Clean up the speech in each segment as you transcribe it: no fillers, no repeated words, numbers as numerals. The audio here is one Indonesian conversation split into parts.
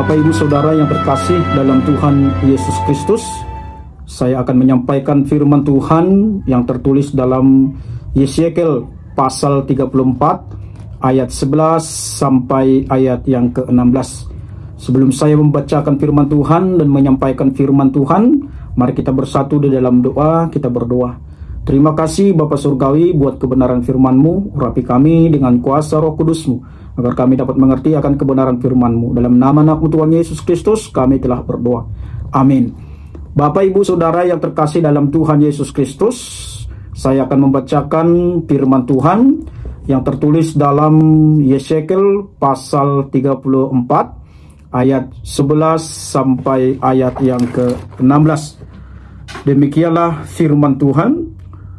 Bapak Ibu Saudara yang terkasih dalam Tuhan Yesus Kristus, saya akan menyampaikan firman Tuhan yang tertulis dalam Yesyekel pasal 34 ayat 11 sampai ayat yang ke-16. Sebelum saya membacakan firman Tuhan dan menyampaikan firman Tuhan, mari kita bersatu di dalam doa. Kita berdoa. Terima kasih Bapa Surgawi buat kebenaran firman-Mu. Urapi kami dengan kuasa Roh Kudus-Mu, agar kami dapat mengerti akan kebenaran firman-Mu. Dalam nama anak-Mu Tuhan Yesus Kristus kami telah berdoa. Amin. Bapak Ibu Saudara yang terkasih dalam Tuhan Yesus Kristus, saya akan membacakan firman Tuhan yang tertulis dalam Yesyekel pasal 34 ayat 11 sampai ayat yang ke-16. Demikianlah firman Tuhan.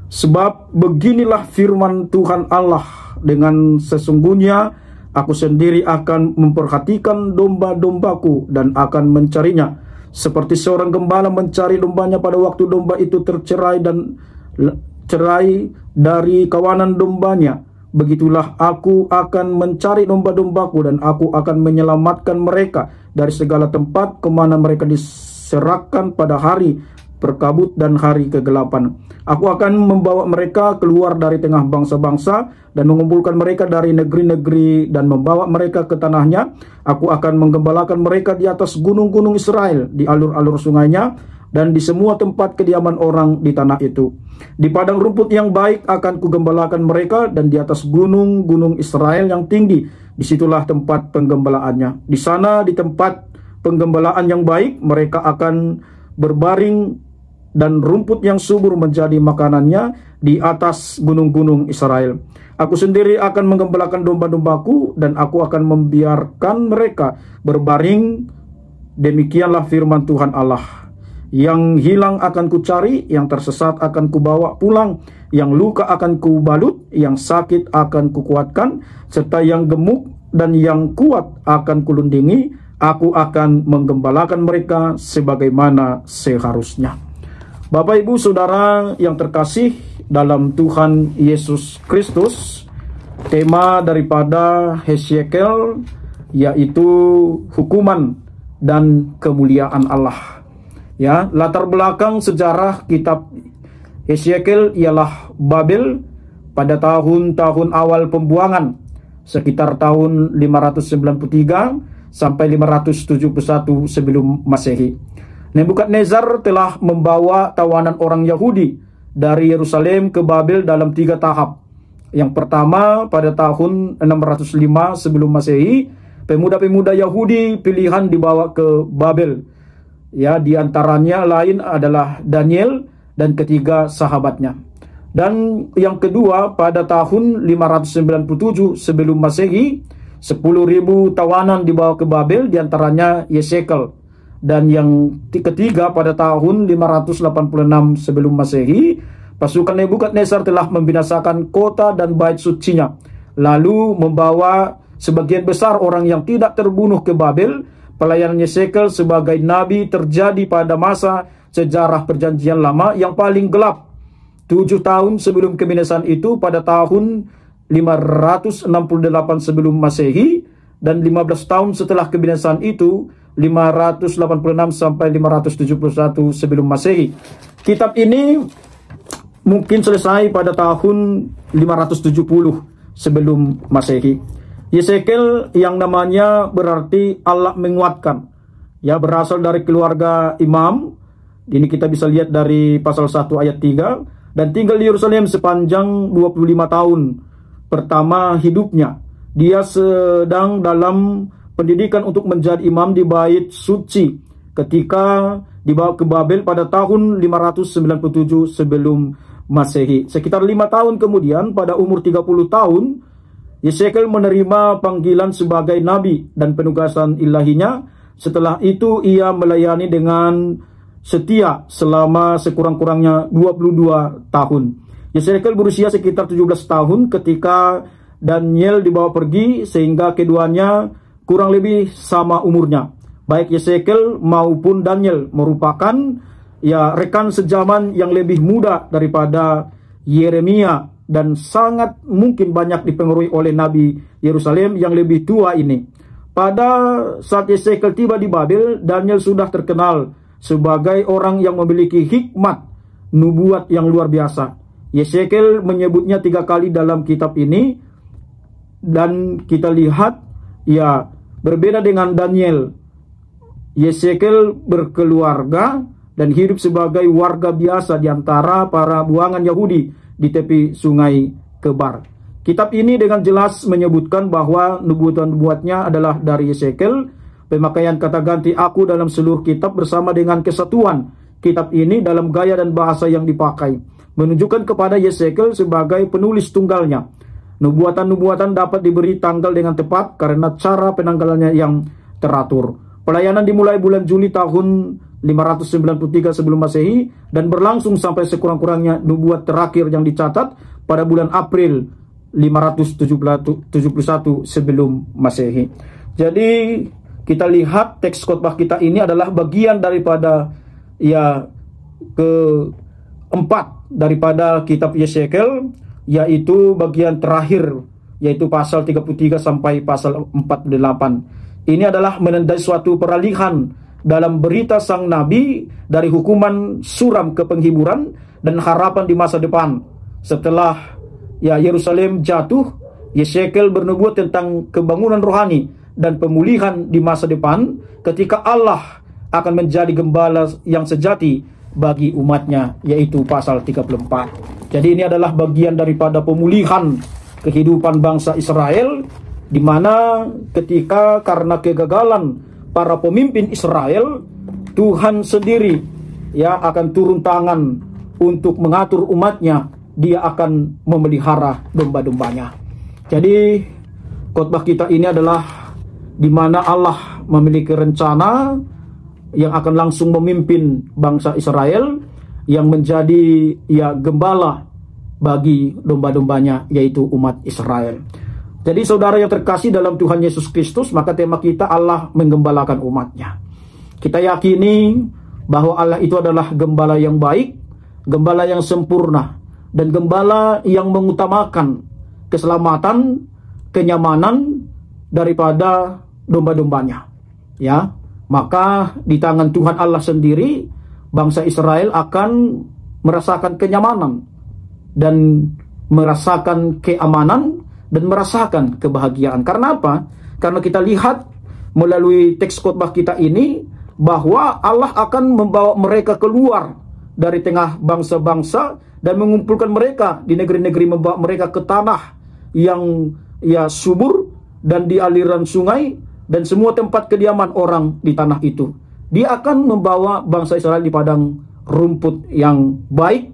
Sebab beginilah firman Tuhan Allah, dengan sesungguhnya aku sendiri akan memperhatikan domba-dombaku dan akan mencarinya, seperti seorang gembala mencari dombanya pada waktu domba itu tercerai dan cerai dari kawanan dombanya. Begitulah aku akan mencari domba-dombaku dan aku akan menyelamatkan mereka dari segala tempat kemana mereka diserahkan pada hari berkabut dan hari kegelapan. Aku akan membawa mereka keluar dari tengah bangsa-bangsa dan mengumpulkan mereka dari negeri-negeri dan membawa mereka ke tanahnya. Aku akan menggembalakan mereka di atas gunung-gunung Israel, di alur-alur sungainya, dan di semua tempat kediaman orang di tanah itu. Di padang rumput yang baik akan kugembalakan mereka, dan di atas gunung-gunung Israel yang tinggi, disitulah tempat penggembalaannya. Di sana, di tempat penggembalaan yang baik, mereka akan berbaring dan rumput yang subur menjadi makanannya di atas gunung-gunung Israel. Aku sendiri akan menggembalakan domba-dombaku dan aku akan membiarkan mereka berbaring. Demikianlah firman Tuhan Allah. Yang hilang akan kucari, yang tersesat akan kubawa pulang, yang luka akan kubalut, yang sakit akan kukuatkan, serta yang gemuk dan yang kuat akan kulundingi. Aku akan menggembalakan mereka sebagaimana seharusnya. Bapak Ibu Saudara yang terkasih dalam Tuhan Yesus Kristus, tema daripada Yesyekel yaitu hukuman dan kemuliaan Allah. Ya, latar belakang sejarah kitab Yesyekel ialah Babel pada tahun-tahun awal pembuangan, sekitar tahun 593 sampai 571 sebelum Masehi. Nebukadnezar telah membawa tawanan orang Yahudi dari Yerusalem ke Babel dalam 3 tahap. Yang pertama, pada tahun 605 sebelum Masehi, pemuda-pemuda Yahudi pilihan dibawa ke Babel. Ya, di antaranya lain adalah Daniel dan ketiga sahabatnya. Dan yang kedua, pada tahun 597 sebelum Masehi, 10.000 tawanan dibawa ke Babel, di antaranya Yesyekel. Dan yang ketiga, pada tahun 586 sebelum Masehi, pasukan Nebukadnezar telah membinasakan kota dan bait sucinya, lalu membawa sebagian besar orang yang tidak terbunuh ke Babel. Pelayanan Yesyekel sebagai nabi terjadi pada masa sejarah Perjanjian Lama yang paling gelap. 7 tahun sebelum kebinasaan itu, pada tahun 568 sebelum Masehi, dan 15 tahun setelah kebinasaan itu, 586 sampai 571 sebelum Masehi. Kitab ini mungkin selesai pada tahun 570 sebelum Masehi. Yesyekel yang namanya berarti Allah menguatkan. Ya, berasal dari keluarga imam. Ini kita bisa lihat dari pasal 1 ayat 3. Dan tinggal di Yerusalem sepanjang 25 tahun pertama hidupnya. Dia sedang dalam pendidikan untuk menjadi imam di bait suci ketika dibawa ke Babel pada tahun 597 sebelum Masehi. Sekitar 5 tahun kemudian, pada umur 30 tahun, Yesyekel menerima panggilan sebagai nabi dan penugasan ilahinya. Setelah itu ia melayani dengan setia selama sekurang-kurangnya 22 tahun. Yesyekel berusia sekitar 17 tahun ketika Daniel dibawa pergi, sehingga keduanya kurang lebih sama umurnya. Baik Yesyekel maupun Daniel merupakan rekan sejaman yang lebih muda daripada Yeremia dan sangat mungkin banyak dipengaruhi oleh Nabi Yerusalem yang lebih tua ini. pada saat Yesekel tiba di Babel, Daniel sudah terkenal sebagai orang yang memiliki hikmat nubuat yang luar biasa. Yesekel menyebutnya 3 kali dalam kitab ini, dan kita lihat ya berbeda dengan Daniel. Yesekel berkeluarga dan hidup sebagai warga biasa di antara para buangan Yahudi di tepi sungai Kebar. Kitab ini dengan jelas menyebutkan bahwa nubuat-nubuatnya adalah dari Yesekel. Pemakaian kata ganti aku dalam seluruh kitab bersama dengan kesatuan kitab ini dalam gaya dan bahasa yang dipakai menunjukkan kepada Yesekel sebagai penulis tunggalnya. Nubuatan-nubuatan dapat diberi tanggal dengan tepat karena cara penanggalannya yang teratur. Pelayanan dimulai bulan Juli tahun 593 sebelum Masehi dan berlangsung sampai sekurang-kurangnya nubuat terakhir yang dicatat pada bulan April 571 sebelum Masehi. Jadi kita lihat teks khotbah kita ini adalah bagian daripada ya keempat daripada kitab Yesekel, yaitu bagian terakhir, yaitu pasal 33 sampai pasal 48. Ini adalah menandai suatu peralihan dalam berita sang nabi dari hukuman suram ke penghiburan dan harapan di masa depan. Setelah ya Yerusalem jatuh, Yesekel bernubuat tentang kebangunan rohani dan pemulihan di masa depan ketika Allah akan menjadi gembala yang sejati bagi umatnya, yaitu pasal 34. Jadi ini adalah bagian daripada pemulihan kehidupan bangsa Israel, di mana ketika karena kegagalan para pemimpin Israel, Tuhan sendiri ya akan turun tangan untuk mengatur umatnya. Dia akan memelihara domba-dombanya. Jadi khotbah kita ini adalah di mana Allah memiliki rencana yang akan langsung memimpin bangsa Israel yang menjadi ya gembala bagi domba-dombanya, yaitu umat Israel. Jadi saudara yang terkasih dalam Tuhan Yesus Kristus, maka tema kita Allah menggembalakan umatnya. Kita yakini bahwa Allah itu adalah gembala yang baik, gembala yang sempurna, dan gembala yang mengutamakan keselamatan, kenyamanan daripada domba-dombanya. Ya, maka di tangan Tuhan Allah sendiri, bangsa Israel akan merasakan kenyamanan dan merasakan keamanan dan merasakan kebahagiaan. Karena apa? Karena kita lihat melalui teks khotbah kita ini bahwa Allah akan membawa mereka keluar dari tengah bangsa-bangsa dan mengumpulkan mereka di negeri-negeri, membawa mereka ke tanah yang ya subur dan di aliran sungai dan semua tempat kediaman orang di tanah itu. Dia akan membawa bangsa Israel di padang rumput yang baik.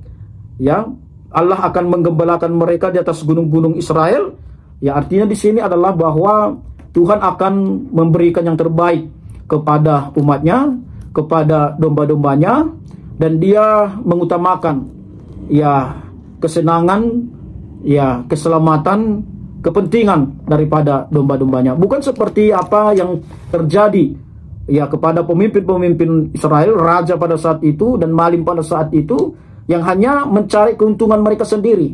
Ya, Allah akan menggembalakan mereka di atas gunung-gunung Israel. Ya, artinya di sini adalah bahwa Tuhan akan memberikan yang terbaik kepada umatnya, kepada domba-dombanya, dan Dia mengutamakan ya kesenangan, ya keselamatan, kepentingan daripada domba-dombanya. Bukan seperti apa yang terjadi ya kepada pemimpin-pemimpin Israel, raja pada saat itu dan malim pada saat itu, yang hanya mencari keuntungan mereka sendiri.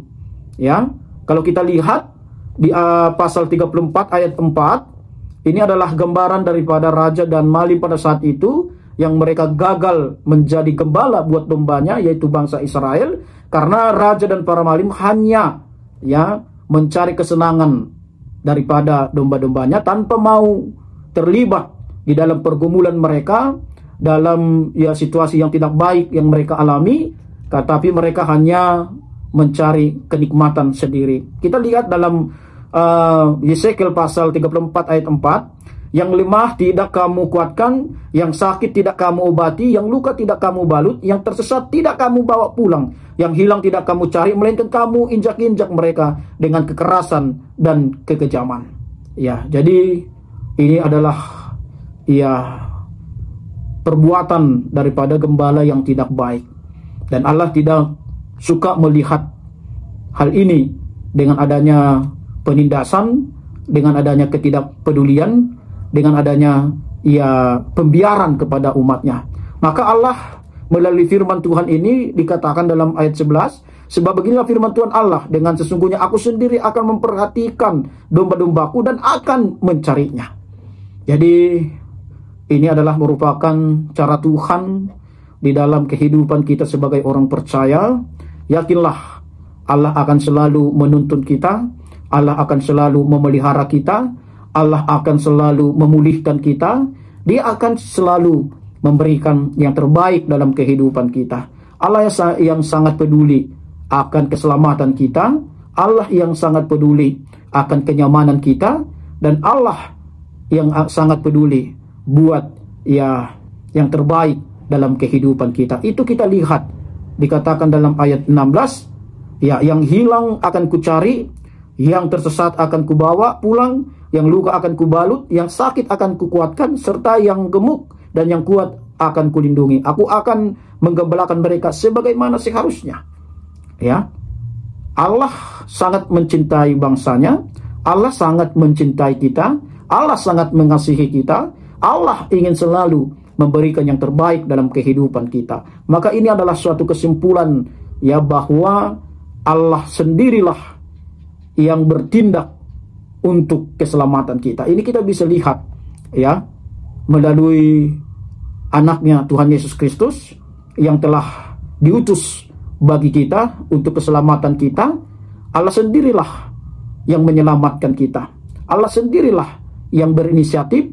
Ya, kalau kita lihat di pasal 34 ayat 4, ini adalah gambaran daripada raja dan malim pada saat itu yang mereka gagal menjadi gembala buat dombanya, yaitu bangsa Israel, karena raja dan para malim hanya ya mencari kesenangan daripada domba-dombanya tanpa mau terlibat di dalam pergumulan mereka, dalam ya situasi yang tidak baik yang mereka alami, tetapi mereka hanya mencari kenikmatan sendiri. Kita lihat dalam Yesekel pasal 34 ayat 4, yang lemah tidak kamu kuatkan, yang sakit tidak kamu obati, yang luka tidak kamu balut, yang tersesat tidak kamu bawa pulang, yang hilang tidak kamu cari, melainkan kamu injak-injak mereka dengan kekerasan dan kekejaman. Ya, jadi ini adalah ya perbuatan daripada gembala yang tidak baik, dan Allah tidak suka melihat hal ini dengan adanya penindasan, dengan adanya ketidakpedulian, dengan adanya ya pembiaran kepada umatnya. Maka Allah melalui firman Tuhan ini dikatakan dalam ayat 11, sebab beginilah firman Tuhan Allah, dengan sesungguhnya aku sendiri akan memperhatikan domba-dombaku dan akan mencarinya. Jadi ini adalah merupakan cara Tuhan di dalam kehidupan kita sebagai orang percaya. Yakinlah Allah akan selalu menuntun kita, Allah akan selalu memelihara kita, Allah akan selalu memulihkan kita, Dia akan selalu memberikan yang terbaik dalam kehidupan kita. Allah yang sangat peduli akan keselamatan kita, Allah yang sangat peduli akan kenyamanan kita, dan Allah yang sangat peduli buat yang terbaik dalam kehidupan kita. Itu kita lihat dikatakan dalam ayat 16, yang hilang akan kucari, yang tersesat akan kubawa pulang, yang luka akan kubalut, yang sakit akan kukuatkan, serta yang gemuk dan yang kuat akan kulindungi. Aku akan menggembalakan mereka sebagaimana seharusnya. Allah sangat mencintai bangsanya, Allah sangat mencintai kita, Allah sangat mengasihi kita, Allah ingin selalu memberikan yang terbaik dalam kehidupan kita. Maka ini adalah suatu kesimpulan bahwa Allah sendirilah yang bertindak untuk keselamatan kita. Ini kita bisa lihat melalui anaknya Tuhan Yesus Kristus yang telah diutus bagi kita untuk keselamatan kita. Allah sendirilah yang menyelamatkan kita. Allah sendirilah yang berinisiatif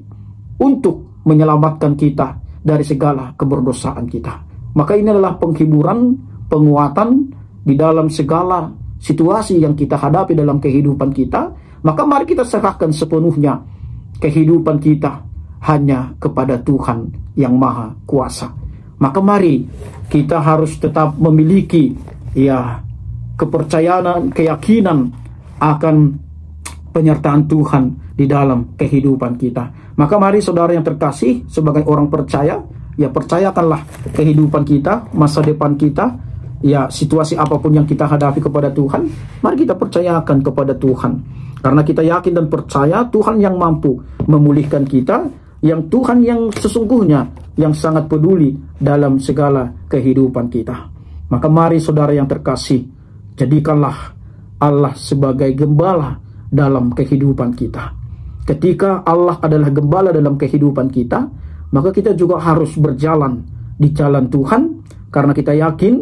untuk menyelamatkan kita dari segala keberdosaan kita. Maka ini adalah penghiburan, penguatan di dalam segala situasi yang kita hadapi dalam kehidupan kita. Maka mari kita serahkan sepenuhnya kehidupan kita hanya kepada Tuhan yang Maha Kuasa. Maka mari kita harus tetap memiliki kepercayaan, keyakinan akan penyertaan Tuhan di dalam kehidupan kita. Maka mari saudara yang terkasih, sebagai orang percaya, percayakanlah kehidupan kita, masa depan kita, situasi apapun yang kita hadapi kepada Tuhan, mari kita percayakan kepada Tuhan. Karena kita yakin dan percaya Tuhan yang mampu memulihkan kita, yang Tuhan yang sesungguhnya yang sangat peduli dalam segala kehidupan kita. Maka mari saudara yang terkasih, jadikanlah Allah sebagai gembala dalam kehidupan kita. Ketika Allah adalah gembala dalam kehidupan kita, maka kita juga harus berjalan di jalan Tuhan, karena kita yakin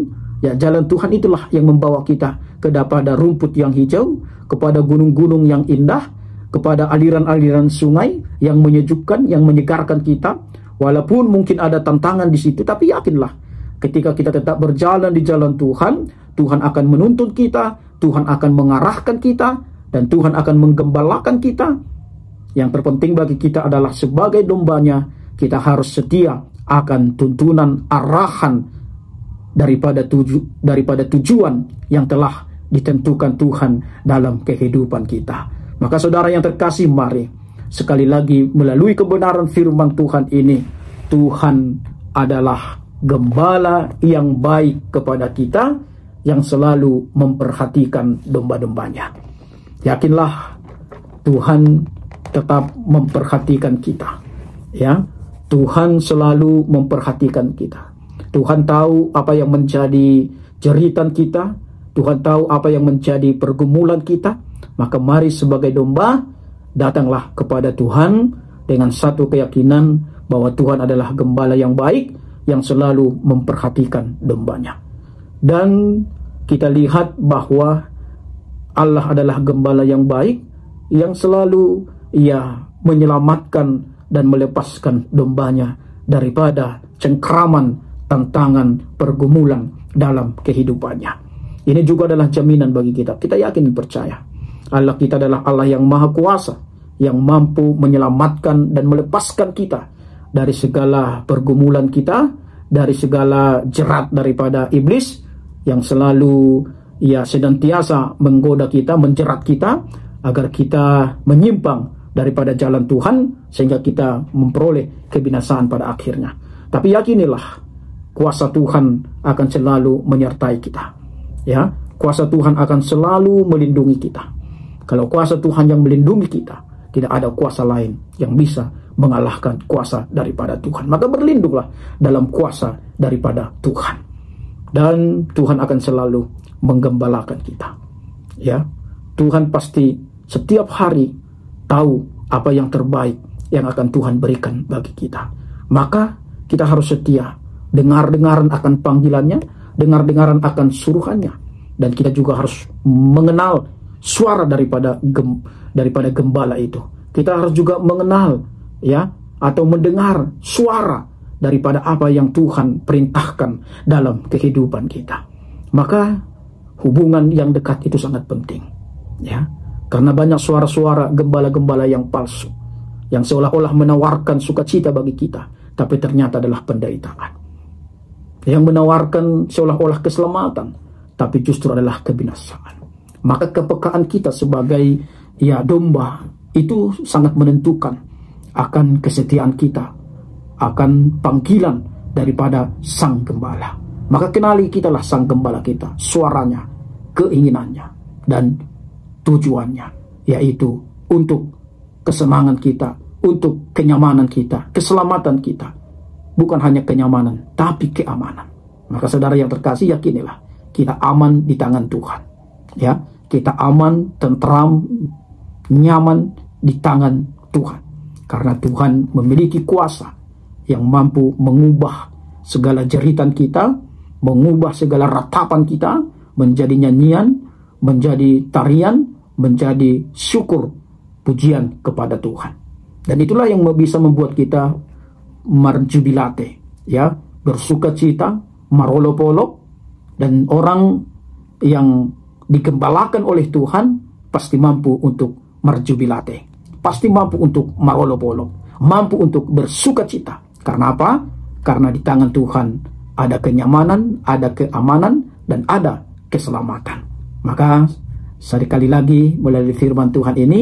jalan Tuhan itulah yang membawa kita kepada rumput yang hijau, kepada gunung-gunung yang indah, kepada aliran-aliran sungai yang menyejukkan, yang menyegarkan kita. Walaupun mungkin ada tantangan di situ, tapi yakinlah ketika kita tetap berjalan di jalan Tuhan, Tuhan akan menuntun kita, Tuhan akan mengarahkan kita, dan Tuhan akan menggembalakan kita. Yang terpenting bagi kita adalah sebagai dombanya, kita harus setia akan tuntunan arahan daripada tujuan yang telah ditentukan Tuhan dalam kehidupan kita. Maka saudara yang terkasih, mari sekali lagi melalui kebenaran firman Tuhan ini, Tuhan adalah gembala yang baik kepada kita, yang selalu memperhatikan domba-dombanya. Yakinlah Tuhan tetap memperhatikan kita. Tuhan selalu memperhatikan kita. Tuhan tahu apa yang menjadi jeritan kita, Tuhan tahu apa yang menjadi pergumulan kita. Maka mari sebagai domba, datanglah kepada Tuhan dengan satu keyakinan bahwa Tuhan adalah gembala yang baik, yang selalu memperhatikan dombanya. Dan kita lihat bahwa Allah adalah gembala yang baik, yang selalu menyelamatkan dan melepaskan dombanya daripada cengkraman, tantangan, pergumulan dalam kehidupannya. Ini juga adalah jaminan bagi kita. Kita yakin dan percaya Allah kita adalah Allah yang Maha Kuasa, yang mampu menyelamatkan dan melepaskan kita dari segala pergumulan kita, dari segala jerat daripada iblis yang selalu senantiasa menggoda kita, menjerat kita agar kita menyimpang daripada jalan Tuhan, sehingga kita memperoleh kebinasaan pada akhirnya. Tapi yakinilah, kuasa Tuhan akan selalu menyertai kita. Kuasa Tuhan akan selalu melindungi kita. Kalau kuasa Tuhan yang melindungi kita, tidak ada kuasa lain yang bisa mengalahkan kuasa daripada Tuhan. Maka berlindunglah dalam kuasa daripada Tuhan, dan Tuhan akan selalu menggembalakan kita. Tuhan pasti setiap hari tahu apa yang terbaik yang akan Tuhan berikan bagi kita. Maka kita harus setia, dengar-dengaran akan panggilannya, dengar-dengaran akan suruhannya. Dan kita juga harus mengenal suara daripada gembala itu. Kita harus juga mengenal, ya, atau mendengar suara daripada apa yang Tuhan perintahkan dalam kehidupan kita. Maka hubungan yang dekat itu sangat penting, ya, karena banyak suara-suara gembala-gembala yang palsu, yang seolah-olah menawarkan sukacita bagi kita, tapi ternyata adalah penderitaan. Yang menawarkan seolah-olah keselamatan, tapi justru adalah kebinasaan. Maka kepekaan kita sebagai, ya, domba itu sangat menentukan akan kesetiaan kita, akan panggilan daripada Sang Gembala. Maka kenali kitalah Sang Gembala kita, suaranya, keinginannya, dan tujuannya, yaitu untuk kesenangan kita, untuk kenyamanan kita, keselamatan kita. Bukan hanya kenyamanan, tapi keamanan. Maka saudara yang terkasih, yakinilah kita aman di tangan Tuhan. Ya, kita aman, tentram, nyaman di tangan Tuhan. Karena Tuhan memiliki kuasa yang mampu mengubah segala jeritan kita, mengubah segala ratapan kita menjadi nyanyian, menjadi tarian, menjadi syukur, pujian kepada Tuhan. Dan itulah yang bisa membuat kita marjubilate, ya, bersuka cita, marolopolo. Dan orang yang digembalakan oleh Tuhan pasti mampu untuk marjubilate, pasti mampu untuk marolopolo, mampu untuk bersuka cita. Karena apa? Karena di tangan Tuhan ada kenyamanan, ada keamanan, dan ada keselamatan. Maka sekali lagi melalui firman Tuhan ini,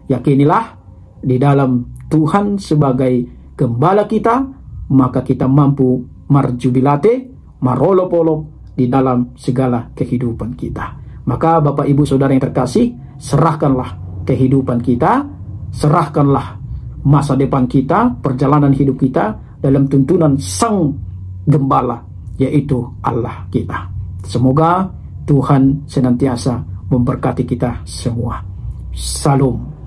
yakinilah di dalam Tuhan sebagai gembala kita, maka kita mampu marjubilate, marolopolo di dalam segala kehidupan kita. Maka Bapak Ibu Saudara yang terkasih, serahkanlah kehidupan kita, serahkanlah masa depan kita, perjalanan hidup kita dalam tuntunan Sang Gembala, yaitu Allah kita. Semoga Tuhan senantiasa memberkati kita semua. Salam.